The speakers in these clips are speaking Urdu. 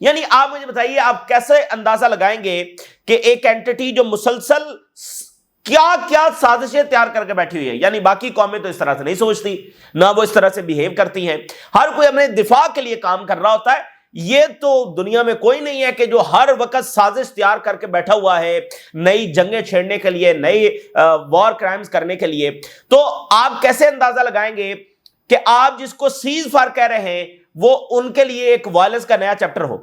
یعنی آپ مجھے بتائیے آپ کیسے اندازہ لگائیں گے کہ ایک اینٹی جو مسلسل کیا کیا سازشیں تیار کر کے بیٹھی ہوئی ہے. یعنی باقی قومیں تو اس طرح سے نہیں سوچتی, نہ وہ اس طرح سے بیہیو کرتی ہیں, ہر کوئی اپنے دفاع کے لیے کام کر رہا ہوتا ہے. یہ تو دنیا میں کوئی نہیں ہے کہ جو ہر وقت سازش تیار کر کے بیٹھا ہوا ہے نئی جنگیں چھیڑنے کے لیے, نئی وار کرائمز کرنے کے لیے. تو آپ کیسے اندازہ لگائیں گے کہ آپ جس کو سیز فائر کہہ رہے ہیں وہ ان کے لیے ایک وائلنس کا نیا چیپٹر ہو,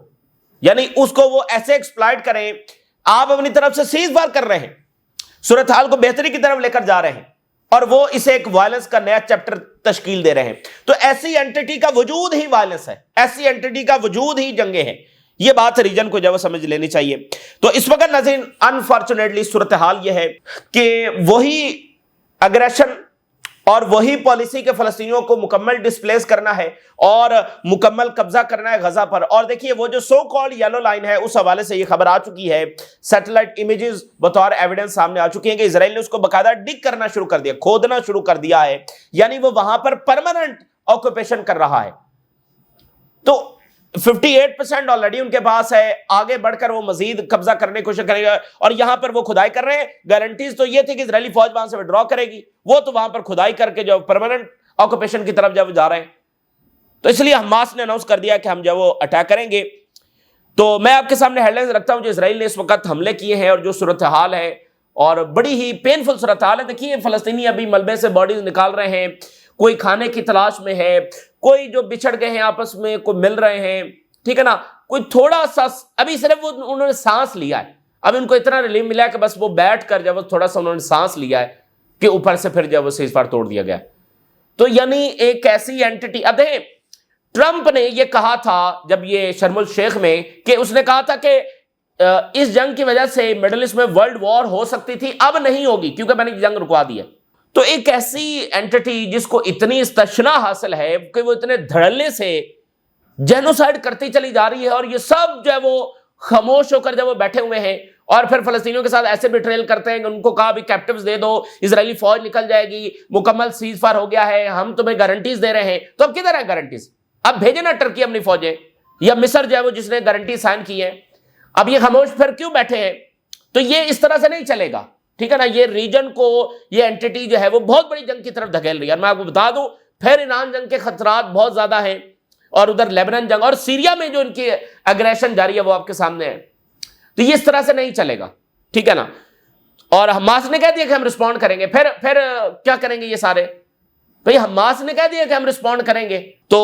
یعنی اس کو وہ ایسے ایکسپلائٹ کریں. آپ اپنی طرف سے سیز فائر کر رہے ہیں, صورتحال کو بہتری کی طرف لے کر جا رہے ہیں, اور وہ اسے ایک وائلنس کا نیا چیپٹر تشکیل دے رہے ہیں. تو ایسی اینٹی کا وجود ہی وائلنس ہے, ایسی اینٹی کا وجود ہی جنگیں ہیں. یہ بات ریجن کو جو سمجھ لینی چاہیے. تو اس وقت ناظرین انفارچونیٹلی صورتحال یہ ہے کہ وہی اگریشن اور وہی پالیسی کے فلسطینیوں کو مکمل ڈسپلیس کرنا ہے اور مکمل قبضہ کرنا ہے غزہ پر. اور دیکھیے وہ جو سو کالڈ یلو لائن ہے, اس حوالے سے یہ خبر آ چکی ہے, سیٹلائٹ امیجز بطور ایویڈنس سامنے آ چکی ہیں کہ اسرائیل نے اس کو باقاعدہ ڈگ کرنا شروع کر دیا, کھودنا شروع کر دیا ہے. یعنی وہ وہاں پر پرماننٹ آکوپیشن کر رہا ہے. تو 58% آلریڈی ان کے پاس ہے, آگے بڑھ کر وہ مزید قبضہ کرنے کی کوشش کرے گا. اور یہاں پر وہ کھدائی کر رہے ہیں. گارنٹیز تو یہ تھی کہ اسرائیلی فوج وہاں سے وڈرا کرے گی, وہ تو وہاں پر کھدائی کر کے جو پرماننٹ آکوپیشن کی طرف جب جا رہے ہیں. تو اس لیے حماس نے اناؤنس کر دیا کہ ہم جو وہ اٹیک کریں گے. تو میں آپ کے سامنے ہیڈ لائنز رکھتا ہوں جو اسرائیل نے اس وقت حملے کیے ہیں اور جو صورتحال ہے, اور بڑی ہی پینفل صورتحال ہے. دیکھیے فلسطینی ابھی ملبے سے باڈیز نکال رہے ہیں, کوئی کھانے کی تلاش میں ہے, کوئی جو بچھڑ گئے ہیں آپس میں کوئی مل رہے ہیں, ٹھیک ہے نا, کوئی تھوڑا سا ابھی صرف وہ انہوں نے سانس لیا ہے, اب ان کو اتنا ریلیف ملا ہے کہ بس وہ بیٹھ کر جب تھوڑا سا انہوں نے سانس لیا ہے کہ اوپر سے پھر جب وہ سیز فائر توڑ دیا گیا. تو یعنی ایک ایسی اینٹی, اب دیکھیں ٹرمپ نے یہ کہا تھا جب یہ شرم الشیخ میں, کہ اس نے کہا تھا کہ اس جنگ کی وجہ سے مڈل ایسٹ میں ورلڈ وار ہو سکتی تھی, اب نہیں ہوگی کیونکہ میں نے جنگ رکوا دی ہے. تو ایک ایسی اینٹی جس کو اتنی استثنا حاصل ہے کہ وہ اتنے دھڑلے سے جینوسائیڈ کرتی چلی جا رہی ہے, اور یہ سب جو ہے وہ خاموش ہو کر جب وہ بیٹھے ہوئے ہیں, اور پھر فلسطینیوں کے ساتھ ایسے بیٹریل کرتے ہیں کہ ان کو کہا بھی کیپٹیوز دے دو, اسرائیلی فوج نکل جائے گی, مکمل سیز فائر ہو گیا ہے, ہم تمہیں گارنٹیز دے رہے ہیں. تو اب کدھر ہے گارنٹیز؟ اب بھیجے نا ٹرکی اپنی فوجیں, یا مصر جو ہے وہ جس نے گارنٹی سائن کی ہے, اب یہ خاموش پھر کیوں بیٹھے ہیں؟ تو یہ اس طرح سے نہیں چلے گا, ٹھیک ہے نا. یہ ریجن کو یہ اینٹی جو ہے وہ بہت بڑی جنگ کی طرف دھکیل رہی ہے. اور میں آپ کو بتا دوں پھر ایران جنگ کے خطرات بہت زیادہ ہیں, اور ادھر لیبنان جنگ اور سیریا میں جو ان کی اگریشن جاری ہے وہ آپ کے سامنے ہے. تو یہ اس طرح سے نہیں چلے گا, ٹھیک ہے نا. اور حماس نے کہہ دیا کہ ہم رسپونڈ کریں گے, پھر کیا کریں گے یہ سارے؟ بھئی حماس نے کہہ دیا کہ ہم رسپونڈ کریں گے. تو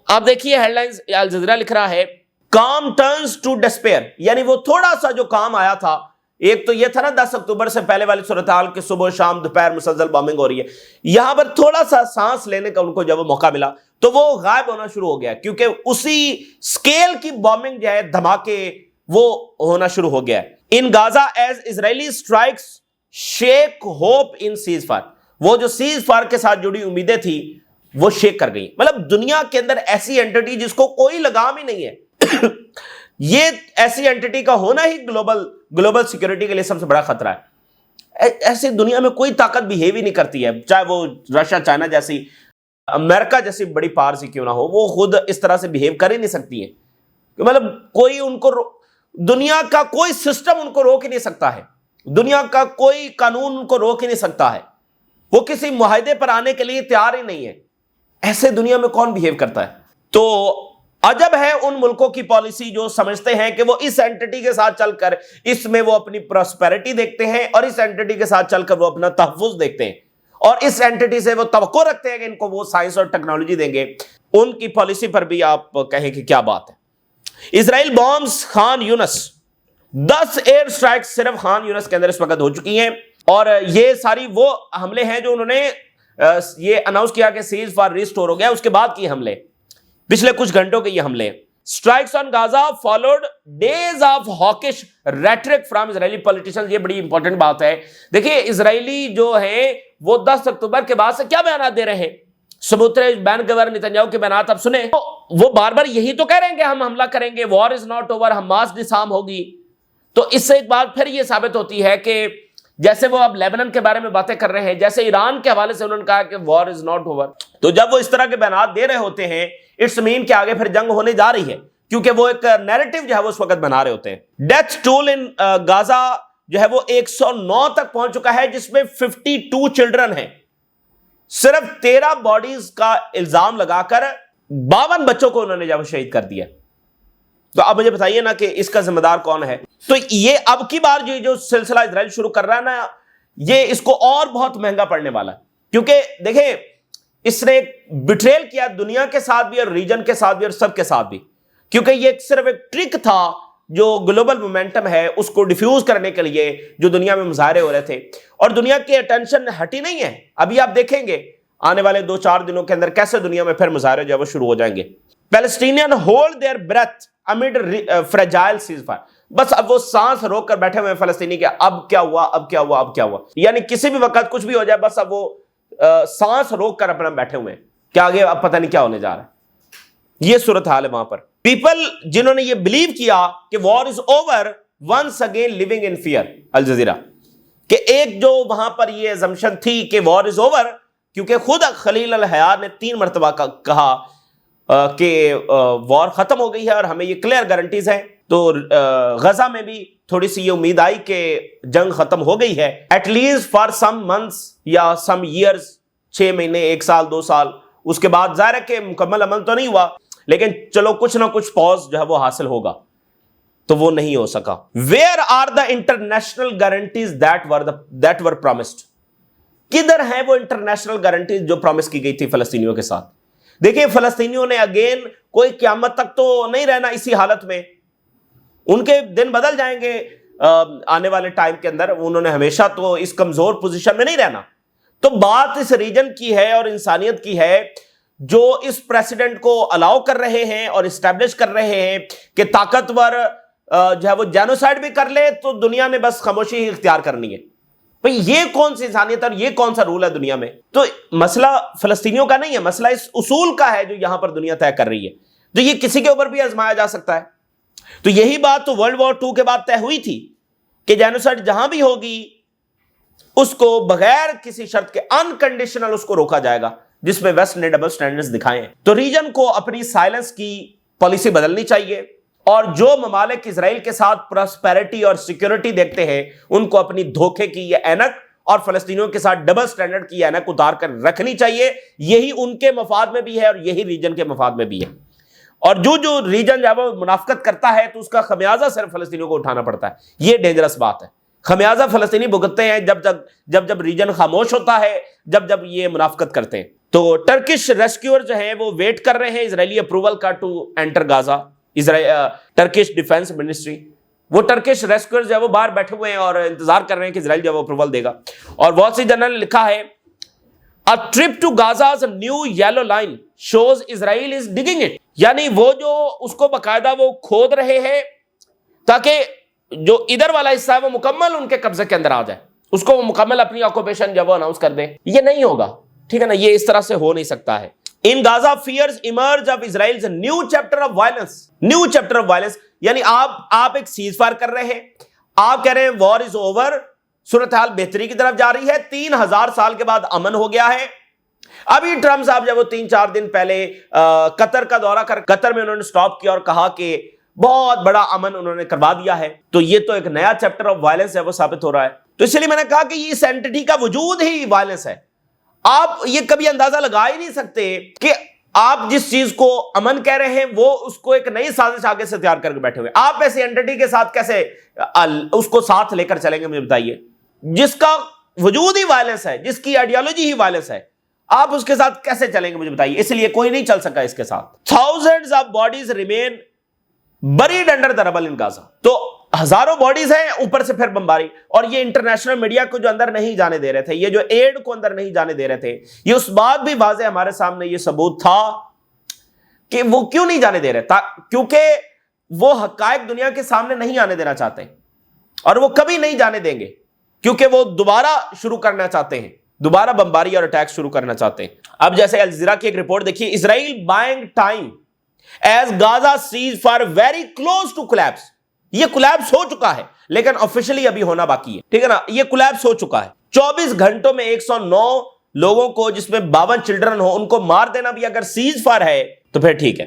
آپ دیکھیے ہیڈ لائنز, الجزیرہ لکھ رہا ہے کام ٹرنز ٹو ڈسپیئر, یعنی وہ تھوڑا سا جو کام آیا تھا, ایک تو یہ تھا نا 10 اکتوبر سے پہلے والی صورتحال کے صبح شام دوپہر مسلسل بامبنگ ہو رہی ہے, یہاں پر تھوڑا سا سانس لینے کا ان کو جب موقع ملا تو وہ غائب ہونا شروع ہو گیا, کیونکہ اسی سکیل کی بامبنگ جو ہے, دھماکے وہ ہونا شروع ہو گیا ہے. ان غازہ ایز اسرائیلی اسٹرائکس شیک ہوپ ان سیز فائر, وہ جو سیز فائر کے ساتھ جڑی امیدیں تھی وہ شیک کر گئی. مطلب دنیا کے اندر ایسی اینٹی جس کو کوئی لگام ہی نہیں ہے یہ ایسی اینٹی کا ہونا ہی گلوبل سیکیورٹی کے لیے سب سے بڑا خطرہ ہے. ایسی دنیا میں کوئی طاقت بیہیو ہی نہیں کرتی ہے, چاہے وہ رشیا, چائنا جیسی, امریکہ جیسی بڑی پاور سے کیوں نہ ہو, وہ خود اس طرح سے بیہیو کر ہی نہیں سکتی ہے. مطلب کوئی ان کو, دنیا کا کوئی سسٹم ان کو روک ہی نہیں سکتا ہے, دنیا کا کوئی قانون ان کو روک ہی نہیں سکتا ہے, وہ کسی معاہدے پر آنے کے لیے تیار ہی نہیں ہے. ایسے دنیا میں کون بیہیو کرتا ہے؟ تو عجب ہے ان ملکوں کی پالیسی جو سمجھتے ہیں کہ وہ اس اینٹی کے ساتھ چل کر اس میں وہ اپنی پراسپیرٹی دیکھتے ہیں, اور اس اینٹی کے ساتھ چل کر وہ اپنا تحفظ دیکھتے ہیں, اور اس اینٹی سے وہ توقع رکھتے ہیں کہ ان کو وہ سائنس اور ٹیکنالوجی دیں گے. ان کی پالیسی پر بھی آپ کہیں کہ کیا بات ہے. اسرائیل بامز خان یونس, 10 ایئر سٹرائک صرف خان یونس کے اندر اس وقت ہو چکی ہیں, اور یہ ساری وہ حملے ہیں جو انہوں نے یہ اناؤنس کیا کہ سیز فائر ریسٹور ہو گیا, اس کے بعد کی حملے, پچھلے کچھ گھنٹوں کے یہ حملے. Strikes on Gaza followed days of hawkish rhetoric from Israeli politicians. یہ بڑی امپورٹنٹ بات ہے. دیکھیے اسرائیلی جو ہیں وہ 10 اکتوبر کے بعد سے کیا بیانات دے رہے ہیں, سبوترے بین گور نتنیاہو کے بیانات اب سنیں. وہ بار بار یہی تو کہہ رہے ہیں کہ ہم حملہ کریں گے, وار از ناٹ اوور, حماس ڈسارم ہوگی. تو اس سے ایک بات پھر یہ ثابت ہوتی ہے کہ جیسے وہ اب لیبنان کے بارے میں باتیں کر رہے ہیں, جیسے ایران کے حوالے سے انہوں نے کہا کہ وار از ناٹ اوور, تو جب وہ اس طرح کے بیانات دے رہے ہوتے ہیں اٹس مین کہ آگے پھر جنگ ہونے جا رہی ہے. کیونکہ وہ ایک نیریٹو جو ہے وہ اس وقت بنا رہے ہوتے ہیں۔ ڈیتھ ٹول ان غازہ جو ہے وہ 109 تک پہنچ چکا ہے، جس میں 52 چلڈرن ہیں۔ صرف 13 باڈیز کا الزام لگا کر 52 بچوں کو انہوں نے جب شہید کر دیا۔ تو اب مجھے بتائیے نا کہ اس کا ذمہ دار کون ہے؟ تو یہ اب کی بار جو سلسلہ اسرائیل شروع کر رہا ہے نا، یہ اس کو اور بہت مہنگا پڑنے والا ہے، کیونکہ دیکھیں اس نے بٹریل کیا دنیا کے ساتھ بھی اور ریجن کے ساتھ بھی اور سب کے ساتھ بھی، کیونکہ یہ صرف ایک ٹرک تھا جو گلوبل مومنٹم ہے اس کو ڈیفیوز کرنے کے لیے، جو دنیا میں مظاہرے ہو رہے تھے، اور دنیا کی اٹینشن ہٹی نہیں ہے۔ ابھی آپ دیکھیں گے آنے والے 2-4 دنوں کے اندر کیسے دنیا میں پھر مظاہرے جو ہے وہ شروع ہو جائیں گے۔ Palestinians hold their breath amid fragile ceasefire, بس اب وہ سانس روک کر بیٹھے ہوئے ہیں فلسطینی کے، اب کیا ہوا، اب کیا ہوا، اب کیا ہوا، یعنی کسی بھی وقت کچھ بھی ہو جائے، بس اب وہ سانس روک کر اپنا بیٹھے ہوئے ہیں کہ آگے اب پتہ نہیں کیا ہونے جا رہا ہے۔ یہ صورتحال ہے وہاں پر۔ پیپل جنہوں نے یہ بلیو کیا کہ war is over once again living in fear, Al Jazeera, کہ ایک جو وہاں پر یہ assumption تھی کہ وار از اوور، کیونکہ خود خلیل الحیہ نے 3 مرتبہ کہا کہ وار ختم ہو گئی ہے اور ہمیں یہ کلیئر گارنٹیز ہیں، تو غزہ میں بھی تھوڑی سی یہ امید آئی کہ جنگ ختم ہو گئی ہے، at least for some months یا سم ایئرز، 6 مہینے، 1 سال، 2 سال، اس کے بعد ظاہر ہے کہ مکمل عمل تو نہیں ہوا، لیکن چلو کچھ نہ کچھ پاز جو ہے وہ حاصل ہوگا، تو وہ نہیں ہو سکا۔ Where are the international guarantees that were promised, کدھر ہیں وہ انٹرنیشنل گارنٹیز جو پرومس کی گئی تھی فلسطینیوں کے ساتھ؟ دیکھیں فلسطینیوں نے اگین کوئی قیامت تک تو نہیں رہنا اسی حالت میں، ان کے دن بدل جائیں گے آنے والے ٹائم کے اندر، انہوں نے ہمیشہ تو اس کمزور پوزیشن میں نہیں رہنا۔ تو بات اس ریجن کی ہے اور انسانیت کی ہے، جو اس پریسیڈنٹ کو الاؤ کر رہے ہیں اور اسٹیبلش کر رہے ہیں کہ طاقتور جو ہے وہ جینوسائیڈ بھی کر لے تو دنیا نے بس خاموشی ہی اختیار کرنی ہے۔ بھئی یہ کون سی انسانیت اور یہ کون سا رول ہے دنیا میں؟ تو مسئلہ فلسطینیوں کا نہیں ہے، مسئلہ اس اصول کا ہے جو یہاں پر دنیا طے کر رہی ہے، تو یہ کسی کے اوپر بھی آزمایا جا سکتا ہے۔ تو یہی بات تو ورلڈ وار 2 کے بعد طے ہوئی تھی کہ جینوسائیڈ جہاں بھی ہوگی اس کو بغیر کسی شرط کے انکنڈیشنل اس کو روکا جائے گا، جس میں ویسٹ نے ڈبل سٹینڈرڈز دکھائے ہیں۔ تو ریجن کو اپنی سائلنس کی پالیسی بدلنی چاہیے، اور جو ممالک اسرائیل کے ساتھ پراسپیرٹی اور سیکیورٹی دیکھتے ہیں ان کو اپنی دھوکے کی یہ اینک اور فلسطینیوں کے ساتھ ڈبل سٹینڈرڈ کی اینک اتار کر رکھنی چاہیے۔ یہی ان کے مفاد میں بھی ہے اور یہی ریجن کے مفاد میں بھی ہے، اور جو ریجن جب وہ منافقت کرتا ہے تو اس کا خمیازہ صرف فلسطینیوں کو اٹھانا پڑتا ہے۔ یہ ڈینجرس بات ہے، خمیازہ فلسطینی بھگتتے ہیں جب ریجن خاموش ہوتا ہے، جب یہ منافقت کرتے ہیں۔ تو ٹرکش ریسکیور جو ہیں وہ ویٹ کر رہے ہیں اسرائیلی اپروول کا to enter Gaza, Turkish defence ministry, وہ ٹرکش ریسکیور جو ہے وہ باہر بیٹھے ہوئے ہیں اور انتظار کر رہے ہیں کہ اسرائیل جو ہے وہ اپروول دے گا۔ اور وال اسٹریٹ جرنل نے لکھا ہے A trip to Gaza's new yellow line shows Israel is digging it، یعنی وہ جو اس کو باقاعدہ وہ کھود رہے ہیں تاکہ جو ادھر والا حصہ ہے وہ مکمل ان کے قبضے کے اندر آ جائے، اس کو وہ مکمل اپنی آکوپیشن جب وہ اناؤنس کر دیں۔ یہ نہیں ہوگا، ٹھیک ہے نا، یہ اس طرح سے ہو نہیں سکتا ہے۔ In Gaza fears emerge of Israel's new chapter of violence، new chapter of violence، یعنی آپ ایک سیز فائر کر رہے ہیں، آپ کہہ رہے ہیں وار از اوور، صورتحال بہتری کی طرف جا رہی ہے، 3000 سال کے بعد امن ہو گیا ہے۔ ابھی ٹرمپ صاحب جب وہ 3-4 دن پہلے قطر کا دورہ کر قطر میں انہوں نے سٹاپ کیا اور کہا کہ بہت بڑا امن انہوں نے کروا دیا ہے، تو یہ تو ایک نیا چیپٹر آف وائلنس ہے وہ ثابت ہو رہا ہے۔ تو اس لیے میں نے کہا کہ یہ اس اینٹی کا وجود ہی وائلنس ہے۔ آپ یہ کبھی اندازہ لگا ہی نہیں سکتے کہ آپ جس چیز کو امن کہہ رہے ہیں وہ اس کو ایک نئی سازش آگے سے تیار کر کے بیٹھے ہوئے، آپ ایسی اینٹی کے ساتھ کیسے اس کو ساتھ لے کر چلیں گے؟ مجھے بتائیے، جس کا وجود ہی وائلنس ہے، جس کی آئیڈیالوجی ہی وائلنس ہے، آپ اس کے ساتھ کیسے چلیں گے؟ مجھے بتائیے۔ اس لیے کوئی نہیں چل سکا اس کے ساتھ۔ Thousands of bodies remain buried under the rubble in Gaza، تو ہزاروں باڈیز ہیں، اوپر سے پھر بمباری، اور یہ انٹرنیشنل میڈیا کو جو اندر نہیں جانے دے رہے تھے، یہ جو ایڈ کو اندر نہیں جانے دے رہے تھے، یہ اس بات بھی واضح ہمارے سامنے یہ ثبوت تھا کہ وہ کیوں نہیں جانے دے رہے تھا، کیونکہ وہ حقائق دنیا کے سامنے نہیں آنے دینا چاہتے، اور وہ کبھی نہیں جانے دیں گے، کیونکہ وہ دوبارہ شروع کرنا چاہتے ہیں، دوبارہ بمباری اور اٹیک شروع کرنا چاہتے ہیں۔ اب جیسے الجزیرہ کی ایک رپورٹ دیکھیے، Israel buying time as Gaza ceasefire very close to collapse, یہ کولیپس ہو چکا ہے لیکن آفیشلی ابھی ہونا باقی ہے، ٹھیک ہے نا، یہ کولیپس ہو چکا ہے۔ 24 گھنٹوں میں 109 لوگوں کو، جس میں 52 چلڈرن ہو، ان کو مار دینا بھی اگر سیز فائر ہے تو پھر ٹھیک ہے۔